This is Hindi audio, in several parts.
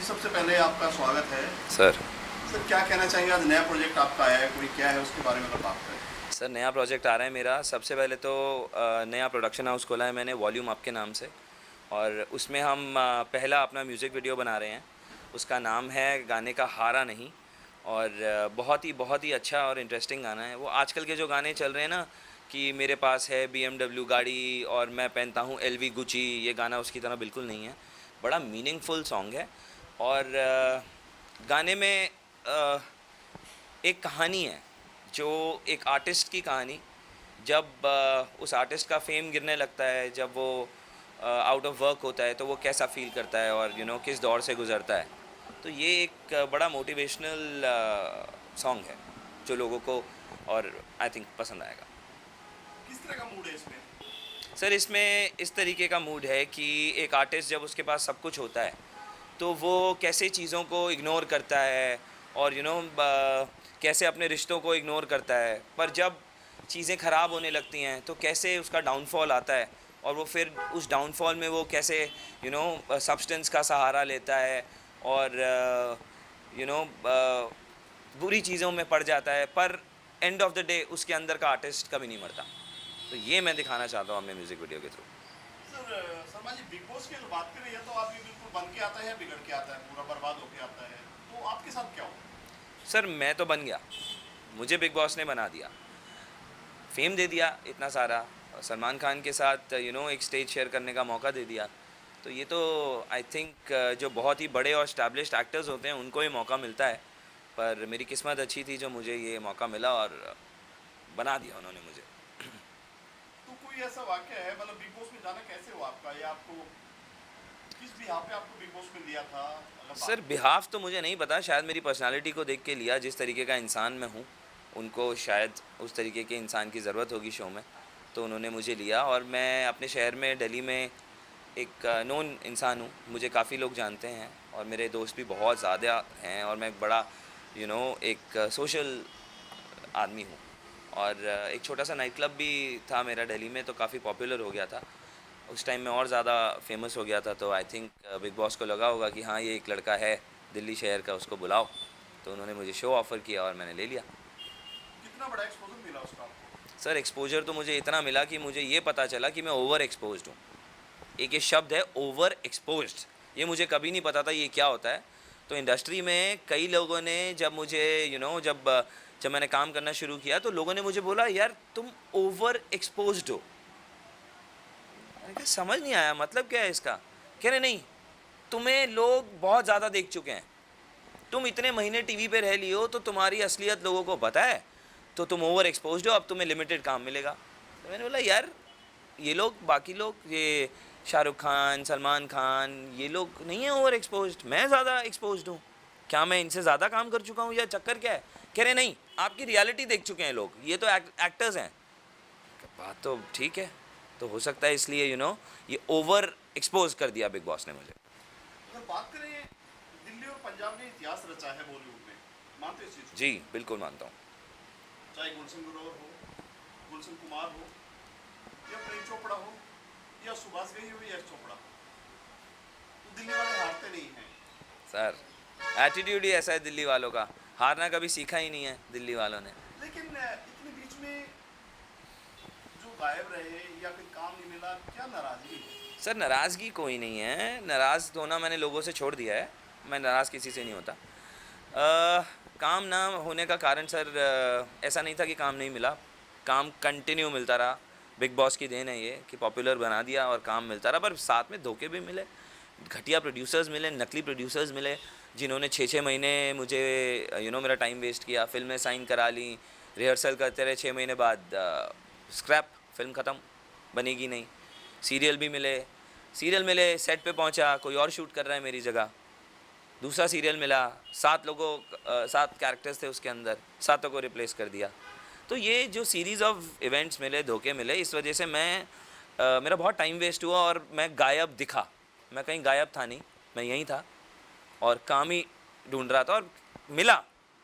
सबसे पहले आपका स्वागत है। सर सर क्या कहना चाहेंगे, आज नया प्रोजेक्ट आपका आया है, कोई क्या है उसके बारे में अगर बात करें? सर नया प्रोजेक्ट आ रहा है मेरा। सबसे पहले तो नया प्रोडक्शन हाउस खोला है मैंने, वॉल्यूम अप के नाम से। और उसमें हम पहला अपना म्यूज़िक वीडियो बना रहे हैं। उसका नाम है गाने का हारा नहीं। और बहुत ही अच्छा और इंटरेस्टिंग गाना है। वो आजकल के जो गाने चल रहे हैं ना, कि मेरे पास है BMW गाड़ी और मैं पहनता हूँ LV गुची, ये गाना उसकी तरह बिल्कुल नहीं है। बड़ा मीनिंगफुल सॉन्ग है। और गाने में एक कहानी है, जो एक आर्टिस्ट की कहानी। जब उस आर्टिस्ट का फेम गिरने लगता है, जब वो आउट ऑफ वर्क होता है, तो वो कैसा फील करता है और किस दौर से गुज़रता है। तो ये एक बड़ा मोटिवेशनल सॉन्ग है जो लोगों को और आई थिंक पसंद आएगा। किस तरह का मूड है इसमें? सर इसमें इस तरीके का मूड है कि एक आर्टिस्ट जब उसके पास सब कुछ होता है, तो वो कैसे चीज़ों को इग्नोर करता है और कैसे अपने रिश्तों को इग्नोर करता है। पर जब चीज़ें ख़राब होने लगती हैं तो कैसे उसका डाउनफॉल आता है, और वो फिर उस डाउनफॉल में वो कैसे सब्सटेंस का सहारा लेता है और यू नो बुरी चीज़ों में पड़ जाता है। पर एंड ऑफ द डे उसके अंदर का आर्टिस्ट कभी नहीं मरता। तो ये मैं दिखाना चाहता हूँ अपने म्यूज़िक वीडियो के through. Sir Sharma ji, big boss की अगर बात करें, या तो आप ये बिल्कुल बन के आता है या बिगड़ के आता है, पूरा बर्बाद होके आता है, तो आपके साथ क्या हो? सर मैं तो बन गया, मुझे बिग बॉस ने बना दिया, फेम दे दिया इतना सारा, और सलमान खान के साथ एक स्टेज शेयर करने का मौका दे दिया। तो ये तो आई थिंक जो बहुत ही बड़े और स्टैब्लिश्ड एक्टर्स होते हैं उनको ही मौका मिलता है। पर मेरी किस्मत अच्छी थी जो मुझे ये मौका मिला और बना दिया उन्होंने मुझे। तो कोई ऐसा वाक्य है, मतलब बिग बॉस में जाना कैसे हुआ आपका, या आपको किस बिहाफ पे आपको बिग बॉस में लिया था, अगर सर बात करें? बिहाफ तो मुझे नहीं पता, शायद मेरी पर्सनालिटी को देख के लिया, जिस तरीके का इंसान मैं हूँ। उनको शायद उस तरीके के इंसान की ज़रूरत होगी शो में, तो उन्होंने मुझे लिया। और मैं अपने शहर में, दिल्ली में एक नोन इंसान हूँ, मुझे काफ़ी लोग जानते हैं और मेरे दोस्त भी बहुत ज़्यादा हैं, और मैं एक बड़ा एक सोशल आदमी हूँ। और एक छोटा सा नाइट क्लब भी था मेरा दिल्ली में, तो काफ़ी पॉपुलर हो गया था उस टाइम में, और ज़्यादा फेमस हो गया था। तो आई थिंक बिग बॉस को लगा होगा कि हाँ ये एक लड़का है दिल्ली शहर का, उसको बुलाओ। तो उन्होंने मुझे शो ऑफ़र किया और मैंने ले लिया। कितना बड़ा एक्सपोजर मिला उसका आपको? सर एक्सपोजर तो मुझे इतना मिला कि मुझे ये पता चला कि मैं ओवर एक्सपोज्ड हूँ। एक ये शब्द है ओवर एक्सपोज्ड, ये मुझे कभी नहीं पता था ये क्या होता है। तो इंडस्ट्री में कई लोगों ने जब मुझे जब मैंने काम करना शुरू किया, तो लोगों ने मुझे बोला यार तुम ओवर एक्सपोज्ड हो। मैंने कहा समझ नहीं आया मतलब क्या है इसका। कह रहे नहीं, तुम्हें लोग बहुत ज़्यादा देख चुके हैं, तुम इतने महीने टीवी पे रह लिए हो, तो तुम्हारी असलियत लोगों को पता है, तो तुम ओवर एक्सपोज्ड हो, अब तुम्हें लिमिटेड काम मिलेगा। तो मैंने बोला यार ये लोग, बाकी लोग, ये शाहरुख खान, सलमान खान, ये लोग नहीं है ओवर एक्सपोज्ड, मैं ज़्यादा एक्सपोज्ड हूँ। क्या मैं इनसे ज़्यादा काम कर चुका हूँ या चक्कर क्या है? कह रहे नहीं, आपकी रियलिटी देख चुके हैं लोग, ये तो एक्टर्स हैं। बात तो ठीक है, तो हो सकता है इसलिए ये ओवर एक्सपोज कर दिया बिग बॉस ने मुझे। अगर बात करें, दिल्ली और पंजाब ने इतिहास रचा है बॉलीवुड में, मानते हो इस चीज़ को? जी बिल्कुल मानता हूँ। चाहे गुलशन ग्रोवर हो, गुलशन कुमार हो, या प्रेम चोपड़ा हो, या सुभाष घई हो, या यश चोपड़ा हो, तो दिल्ली वाले हारते नहीं हैं। सर एटीट्यूड ही ऐसा है दिल्ली वालों का, हारना कभी सीखा ही नहीं है दिल्ली वालों ने। लेकिन इतने बीच में जो गायब रहे या फिर काम नहीं मिला, क्या नाराजगी है? सर नाराज़गी कोई नहीं है, नाराज़ होना मैंने लोगों से छोड़ दिया है, मैं नाराज़ किसी से नहीं होता। काम ना होने का कारण सर ऐसा नहीं था कि काम नहीं मिला, काम कंटिन्यू मिलता रहा। बिग बॉस की देन है ये कि पॉपुलर बना दिया और काम मिलता रहा, पर साथ में धोखे भी मिले, घटिया प्रोड्यूसर्स मिले, नकली प्रोड्यूसर्स मिले, जिन्होंने 6-6 महीने मुझे मेरा टाइम वेस्ट किया। फिल्में साइन करा ली, रिहर्सल करते रहे, 6 महीने बाद स्क्रैप, फिल्म ख़त्म, बनेगी नहीं। सीरियल मिले, सेट पे पहुंचा, कोई और शूट कर रहा है मेरी जगह। दूसरा सीरियल मिला, 7 कैरेक्टर्स थे उसके अंदर, 7 को रिप्लेस कर दिया। तो ये जो सीरीज़ ऑफ इवेंट्स मिले, धोखे मिले, इस वजह से मेरा बहुत टाइम वेस्ट हुआ और मैं गायब दिखा। मैं कहीं गायब था नहीं, मैं यहीं था और काम ही ढूंढ रहा था, और मिला,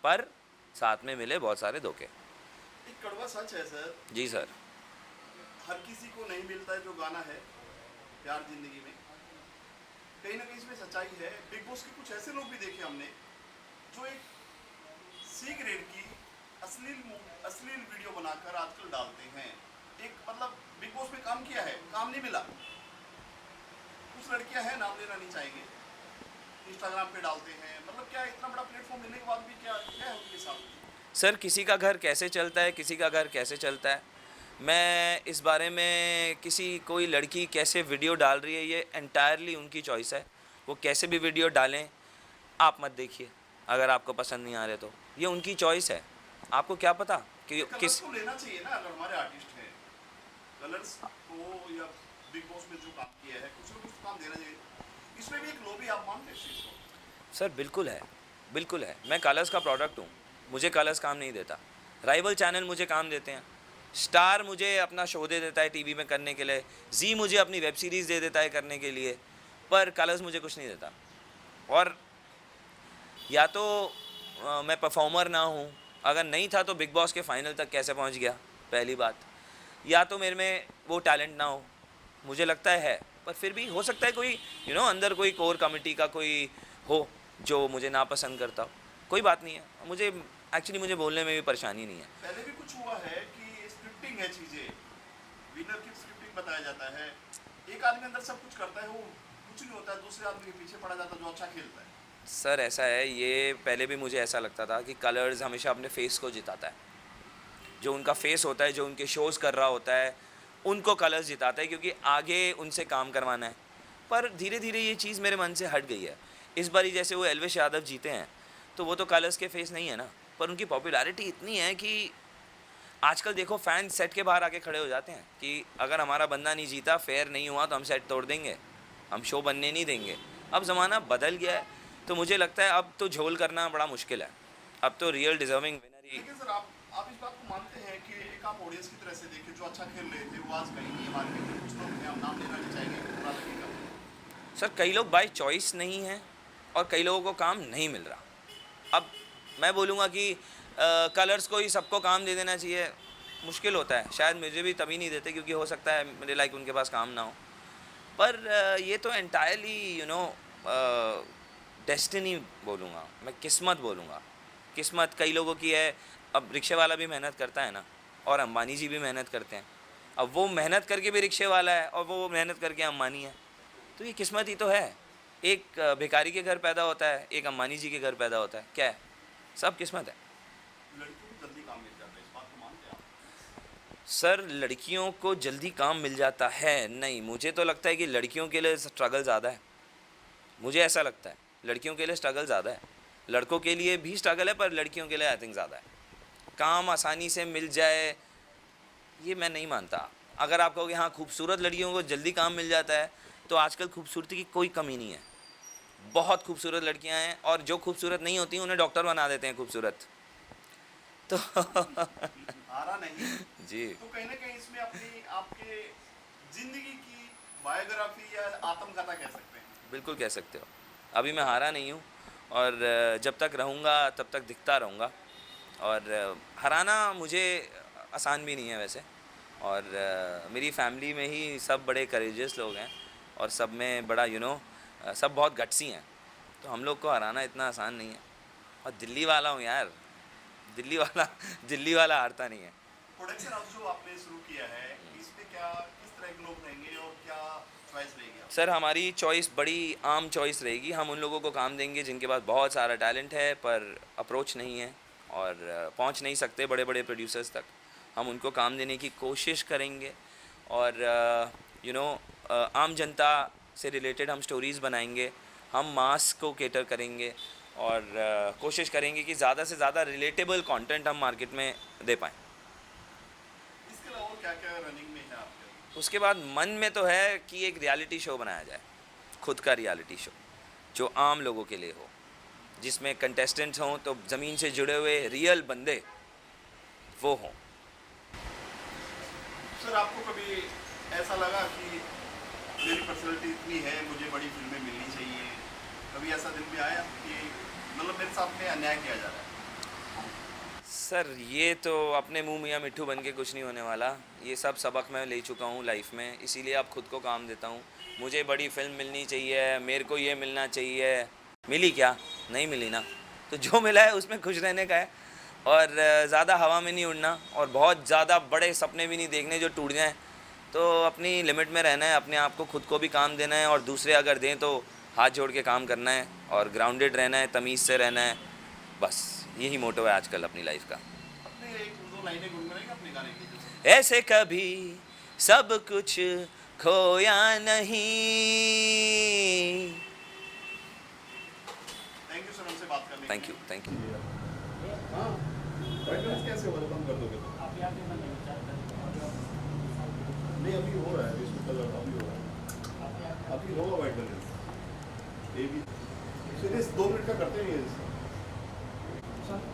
पर साथ में मिले बहुत सारे धोखे। एक कड़वा सच है सर, जी सर। हर किसी को नहीं मिलता है जो गाना है प्यार जिंदगी में। कहीं ना कहीं इसमें सच्चाई है। बिग बॉस के कुछ ऐसे लोग भी देखे हमने जो एक सी ग्रेड की अश्लील वीडियो बनाकर आजकल डालते हैं। एक मतलब बिग बॉस में काम किया है, काम नहीं मिला। कुछ लड़कियां हैं, नाम लेना नहीं चाहेंगे, इंस्टाग्राम पे डालते हैं। मतलब क्या इतना बड़ा प्लेटफॉर्म मिलने के बाद भी क्या क्या है उनके साथ? सर किसी का घर कैसे चलता है, किसी का घर कैसे चलता है, मैं इस बारे में किसी कोई लड़की कैसे वीडियो डाल रही है ये एंटायरली उनकी चॉइस है। वो कैसे भी वीडियो डालें, आप मत देखिए अगर आपको पसंद नहीं आ रहे तो। ये उनकी चॉइस है, आपको क्या पता कि कलर्स किस। को लेना चाहिए ना, अगर हमारे आर्टिस्ट हैं कलर्स को, या बिग बॉस में जो काम किया है कुछ ना कुछ काम देना चाहिए। इसमें भी एक लॉबी, आप मानते हैं इस चीज़ को? सर बिल्कुल है, बिल्कुल है। मैं कलर्स का प्रोडक्ट हूँ, मुझे कलर्स काम नहीं देता। राइवल चैनल मुझे काम देते हैं, स्टार मुझे अपना शो दे देता है टीवी में करने के लिए, जी मुझे अपनी वेब सीरीज़ दे देता है करने के लिए, पर कलर्स मुझे कुछ नहीं देता। और या तो मैं परफॉर्मर ना हूँ, अगर नहीं था तो बिग बॉस के फाइनल तक कैसे पहुँच गया, पहली बात। या तो मेरे में वो टैलेंट ना हो, मुझे लगता है, पर फिर भी हो सकता है कोई अंदर कोई कोर कमेटी का कोई हो जो मुझे नापसंद करता हो, कोई बात नहीं है। मुझे एक्चुअली मुझे बोलने में भी परेशानी नहीं है। पहले भी कुछ हुआ है कि स्क्रिप्टिंग है चीज़ें, विनर की स्क्रिप्टिंग बताया जाता है, एक आदमी अंदर सब कुछ करता है, वो कुछ नहीं होता है, दूसरे आदमी के पीछे पड़ा जाता है जो अच्छा खेलता है। सर ऐसा है, ये पहले भी मुझे ऐसा लगता था कि कलर्स हमेशा अपने फेस को जिताता है। जो उनका फेस होता है, जो उनके शोज़ कर रहा होता है, उनको कलर्स जिताता है क्योंकि आगे उनसे काम करवाना है। पर धीरे धीरे ये चीज़ मेरे मन से हट गई है। इस बारी जैसे वो एल्विश यादव जीते हैं, तो वो तो कलर्स के फेस नहीं है ना, पर उनकी पॉपुलैरिटी इतनी है कि आजकल देखो फैन सेट के बाहर आके खड़े हो जाते हैं कि अगर हमारा बंदा नहीं जीता, फेयर नहीं हुआ, तो हम सेट तोड़ देंगे, हम शो बनने नहीं देंगे। अब ज़माना बदल गया है, तो मुझे लगता है अब तो झोल करना बड़ा मुश्किल है। अब तो रियल डिजर्विंग विनर ही। लेकिन सर आप इस बात को मानते हैं कि एक आप ऑडियंस की तरह से देखें, जो अच्छा खेल रहे थे वो आज कहीं नहीं है मार्केट में, कुछ लोग हैं, हम नाम लेना नहीं चाहेंगे, बुरा लगेगा। सर कई लोग बाय चॉइस नहीं हैं और कई लोगों को काम नहीं मिल रहा। अब मैं बोलूँगा कि कलर्स को ही सबको काम दे देना चाहिए, मुश्किल होता है। शायद मुझे भी तभी नहीं देते क्योंकि हो सकता है मेरे लाइक उनके पास काम ना हो। पर ये तो एंटायरली डेस्टिनी बोलूँगा मैं, किस्मत बोलूँगा। किस्मत कई लोगों की है। अब रिक्शे वाला भी मेहनत करता है ना, और अंबानी जी भी मेहनत करते हैं। अब वो मेहनत करके भी रिक्शे वाला है और वो मेहनत करके अंबानी है, तो ये किस्मत ही तो है। एक भिखारी के घर पैदा होता है, एक अंबानी जी के घर पैदा होता है, क्या है, सब किस्मत है। लड़कियों को जल्दी काम मिल जाता है, इस बात को मानते हैं आप? सर लड़कियों को जल्दी काम मिल जाता है? नहीं, मुझे तो लगता है कि लड़कियों के लिए स्ट्रगल ज़्यादा है। मुझे ऐसा लगता है लड़कियों के लिए स्ट्रगल ज़्यादा है। लड़कों के लिए भी स्ट्रगल है, पर लड़कियों के लिए आई थिंक ज़्यादा है। काम आसानी से मिल जाए ये मैं नहीं मानता। अगर आप कहोगे हाँ खूबसूरत लड़कियों को जल्दी काम मिल जाता है, तो आजकल खूबसूरती की कोई कमी नहीं है। बहुत खूबसूरत लड़कियां हैं, और जो खूबसूरत नहीं होती उन्हें डॉक्टर बना देते हैं खूबसूरत। तो हारा नहीं जी तो कहीं ना कहीं इसमें अपनी आपके जिंदगी की बायोग्राफी या आत्मकथा कह सकते हैं। बिल्कुल कह सकते हो। अभी मैं हारा नहीं हूँ, और जब तक रहूँगा तब तक दिखता रहूँगा। और हराना मुझे आसान भी नहीं है वैसे। और मेरी फैमिली में ही सब बड़े करेजियस लोग हैं, और सब में बड़ा सब बहुत गट्सी हैं, तो हम लोग को हराना इतना आसान नहीं है। और दिल्ली वाला हूँ यार, दिल्ली वाला हारता नहीं है। प्रोडक्शन हाउस जो आपने शुरू किया है, इसमें क्या किस तरह के लोग रहेंगे और क्या चॉइस रहेगी आपकी? सर हमारी चॉइस बड़ी आम चॉइस रहेगी। हम उन लोगों को काम देंगे जिनके पास बहुत सारा टैलेंट है पर अप्रोच नहीं है और पहुंच नहीं सकते बड़े बड़े प्रोड्यूसर्स तक। हम उनको काम देने की कोशिश करेंगे, और आम जनता से रिलेटेड हम स्टोरीज़ बनाएंगे। हम मास को केटर करेंगे, और कोशिश करेंगे कि ज़्यादा से ज़्यादा रिलेटेबल कंटेंट हम मार्केट में दे पाएँ। इसके अलावा क्या क्या रनिंग में है आपके? उसके बाद मन में तो है कि एक रियलिटी शो बनाया जाए, खुद का रियलिटी शो जो आम लोगों के लिए हो, जिसमें कंटेस्टेंट्स हों तो ज़मीन से जुड़े हुए रियल बंदे वो हों। सर आपको कभी ऐसा लगा कि मेरी पर्सनैलिटी इतनी है, मुझे बड़ी फिल्में मिलनी चाहिए, कभी ऐसा दिल में आया कि मतलब मेरे साथ में अन्याय किया जा रहा है? सर ये तो अपने मुंह मियाँ मिट्ठू बन के कुछ नहीं होने वाला। ये सब सबक मैं ले चुका हूँ लाइफ में, इसीलिए अब खुद को काम देता हूँ मुझे बड़ी फिल्म मिलनी चाहिए, मेरे को ये मिलना चाहिए। मिली क्या? नहीं मिली ना। तो जो मिला है उसमें खुश रहने का है, और ज़्यादा हवा में नहीं उड़ना, और बहुत ज़्यादा बड़े सपने भी नहीं देखने जो टूट जाएं। तो अपनी लिमिट में रहना है, अपने आप को खुद को भी काम देना है, और दूसरे अगर दें तो हाथ जोड़ के काम करना है, और ग्राउंडेड रहना है, तमीज़ से रहना है। बस यही मोटो है आजकल अपनी लाइफ का। अपने एक दो लाइनें गुनगुनाएंगे अपने गाने की जैसे? ऐसे कभी सब कुछ खोया नहीं। थैंक यू सर हमसे बात करने के थैंक यू, लिए। Thank you. हाँ वाइट बैलेंस कैसे होगा जब कम कर दोगे तो? नहीं अभी हो रहा है, इसमें कलर अभी हो रहा है, अभी होगा वाइट बैलेंस। ये भी सीधे 2 मिनट का करते हैं ये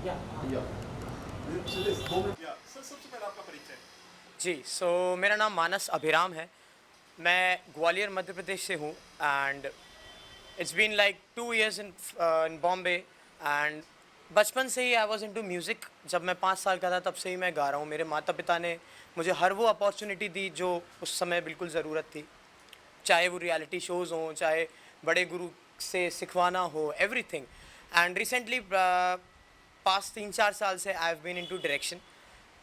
या सीधे 2 मिनट। या सर सबसे पहले आपका परिचय। जी, सो मेरा नाम मानस अभिराम है। मैं ग्वालियर मध्य प्रदेश से हूँ and it's been like 2 years in Bombay and बचपन से ही आई वॉज इनटू म्यूज़िक। जब मैं 5 साल का था तब से ही मैं गा रहा हूँ। मेरे माता पिता ने मुझे हर वो अपॉर्चुनिटी दी जो उस समय बिल्कुल ज़रूरत थी, चाहे वो रियलिटी शोज़ हों, चाहे बड़े गुरु से सिखवाना हो, एवरीथिंग। एंड रिसेंटली पास्ट 3-4 साल से I have been into direction,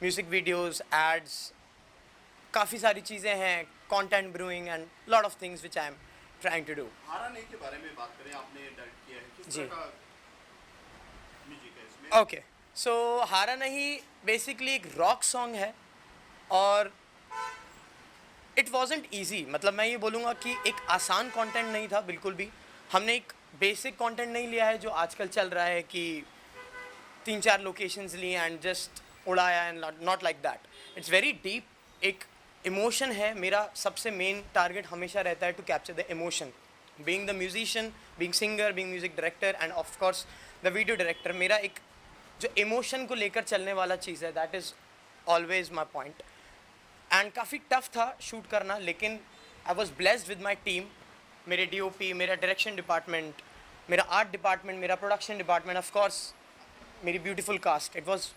music videos, ads, काफ़ी सारी चीज़ें हैं, content brewing and lot of things which I am trying to do. हारा नहीं के बारे में बात करें, आपने डायरेक्ट किया है, किस जी। तरह का म्यूजिक है इसमें? ओके, सो हारा नहीं बेसिकली एक रॉक सॉन्ग है, और इट वॉजेंट ईजी। मतलब मैं ये बोलूँगा कि एक आसान कंटेंट नहीं था बिल्कुल भी। हमने एक बेसिक कंटेंट नहीं लिया है जो आजकल चल रहा है कि 3-4 लोकेशंस लिए एंड जस्ट उड़ाया, and not like that. It's very deep, एक इमोशन है। मेरा सबसे मेन टारगेट हमेशा रहता है to capture the emotion, being the musician, being singer, being music director and of course the video director. मेरा एक जो इमोशन को लेकर चलने वाला चीज़ है, that is always my point. And काफ़ी टफ था शूट करना, लेकिन I was blessed with my team. मेरे DOP, मेरा डायरेक्शन डिपार्टमेंट, मेरा आर्ट डिपार्टमेंट, मेरा प्रोडक्शन डिपार्टमेंट, ऑफ कोर्स मेरी beautiful cast. It was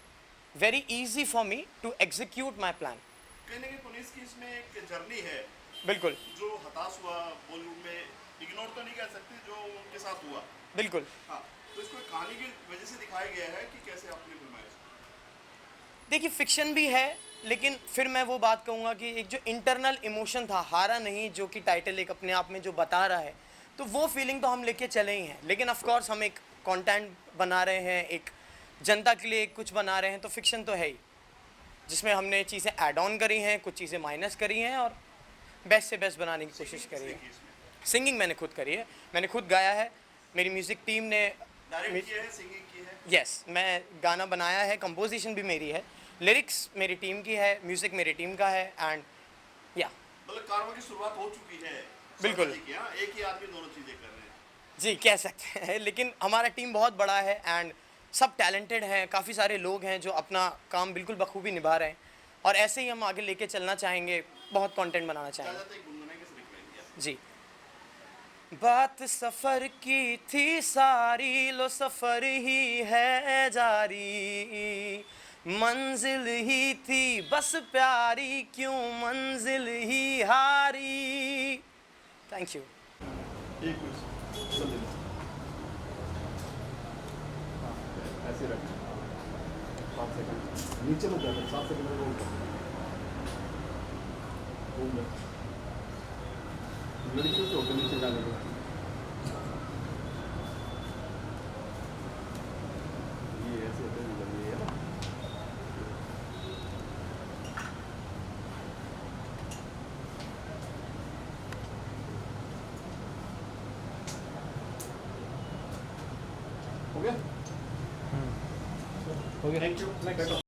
very easy for me to execute my plan. कहीं ना कहीं पुलिस की इसमें एक जर्नी है, बिल्कुल जो हताश हुआ बॉलीवुड में, इग्नोर तो नहीं कर सकते जो उनके साथ हुआ। बिल्कुल। हाँ, तो इसको एक कहानी की वजह से दिखाया गया है कि कैसे आपने फिल्माया इसको। देखिए, फिक्शन भी है, लेकिन फिर मैं वो बात कहूँगा कि एक जो इंटरनल इमोशन था, हारा नहीं, जो कि टाइटल एक अपने आप में जो बता रहा है, तो वो फीलिंग तो हम लेके चले ही हैं। लेकिन ऑफ कोर्स हम एक कंटेंट बना रहे हैं, एक जनता के लिए कुछ बना रहे हैं, तो फिक्शन तो है ही, जिसमें हमने चीज़ें ऐड ऑन करी हैं, कुछ चीज़ें माइनस करी हैं, और बेस्ट से बेस्ट बनाने की कोशिश करी है। सिंगिंग मैंने खुद करी है, मैंने खुद गाया है, मेरी म्यूज़िक टीम ने डायरेक्ट किया है, सिंगिंग की है। यस, मैं गाना बनाया है, कंपोजिशन भी मेरी है, लिरिक्स मेरी टीम की है, म्यूज़िक मेरी टीम का है, एंड या मतलब कारवां की शुरुआत हो चुकी है। बिल्कुल। सरदार जी की, हाँ, एक ही आदमी दोनों चीजें कर रहे हैं। जी कह सकते हैं। लेकिन हमारा टीम बहुत बड़ा है एंड सब टैलेंटेड हैं, काफ़ी सारे लोग हैं जो अपना काम बिल्कुल बखूबी निभा रहे हैं, और ऐसे ही हम आगे लेके चलना चाहेंगे, बहुत कंटेंट बनाना चाहेंगे। ज्यादातर एक गुनगुनाने कैसे दिखवाएंगे आप? जी, बात सफ़र की थी सारी, लो सफ़र ही है जारी, मंजिल ही थी बस प्यारी, क्यों मंजिल ही हारी। Thank you. एक मिनट चल देना। हाँ, ऐसे रख 7 सेकंड नीचे मत जाना, 7 सेकंड में रोल कर। लड़कियों से होकर नीचे जाने को ये ऐसे होते हैं, ये है ना। हो गया? Thank you. नेक्स्ट